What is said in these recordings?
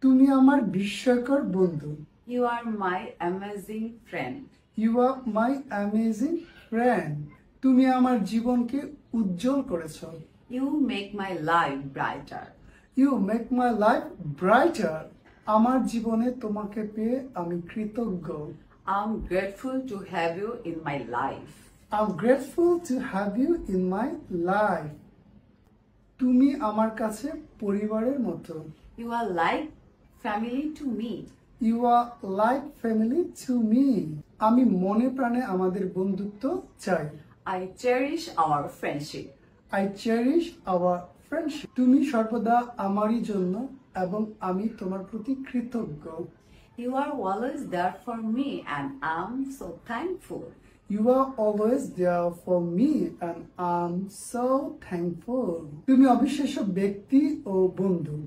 তুমি আমার বিস্ময়কর বন্ধু। You are my amazing friend. You are my amazing friend. তুমি আমার জীবনকে উজ্জ্বল করেছো। You make my life brighter. You make my life brighter. আমার জীবনে তোমাকে পেয়ে আমি কৃতজ্ঞ। I'm grateful to have you in my life. I'm grateful to have you in my life. তুমি আমার কাছে পরিবারের মতো। You are like family to me. You are like family to me. আমি মনে প্রাণে আমাদের বন্ধুত্ব চাই। I cherish our friendship. I cherish our friendship. তুমি সর্বদা আমারই জন্য এবং আমি তোমার প্রতি কৃতজ্ঞ। You are always there for me and I'm so thankful. You are always there for me and I'm so thankful. তুমি অবিশ্বাস্য ব্যক্তি ও বন্ধু।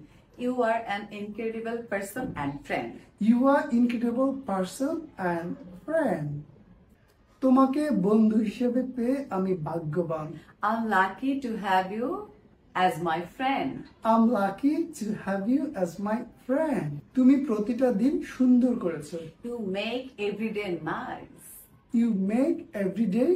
You are an incredible person and friend. You are incredible person and friend. তোমাকে বন্ধু হিসেবে পেয়ে আমি ভাগ্যবান। I'm lucky to have you as my friend. I'm lucky to have you as my friend. তুমি প্রতিটা দিন সুন্দর করেছো। You make every day nice. You make every day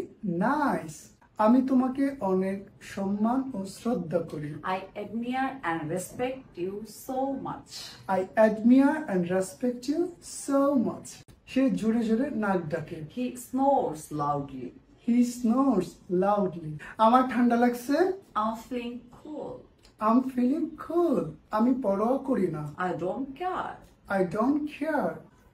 nice. আমি তোমাকে অনেক সম্মান ও শ্রদ্ধা করি। I admire and respect you so much. I admire and respect you so much. সে জোরে জোরে নাক ডাকে। He snores loudly. He snores loudly. আমার ঠান্ডা লাগছে। I'm feeling cool. I'm feeling cool. আমি পরোয়া করি না। I don't care. I don't care.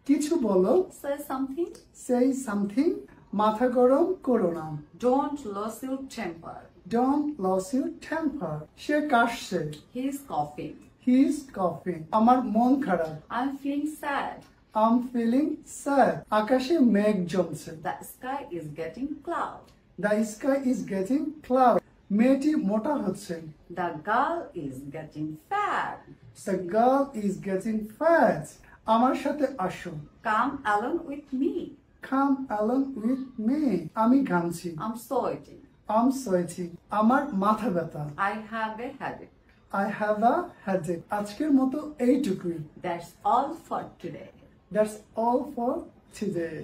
কিছু বলো। Say something. Say something. মাথা গরম করো না। Don't lose your temper. Don't lose your temper. Say কাশছে। He's coughing. He is coughing. আমার মন খারাপ। I'm feeling sad. I'm feeling sad. আকাশে মেঘ জমছে। The sky is getting cloud. The sky is getting cloud. মেয়েটি মোটা হচ্ছে। The girl is getting fat. The girl is getting fat. আমার সাথে আসো। Come along with me. Come along with me. আমি ঘামছি। I'm sweating. I'm sweating. আমার মাথা ব্যথা। I have a headache. I have a headache. আজকের মতো এইটুকুই। That's all for today. That's all for today.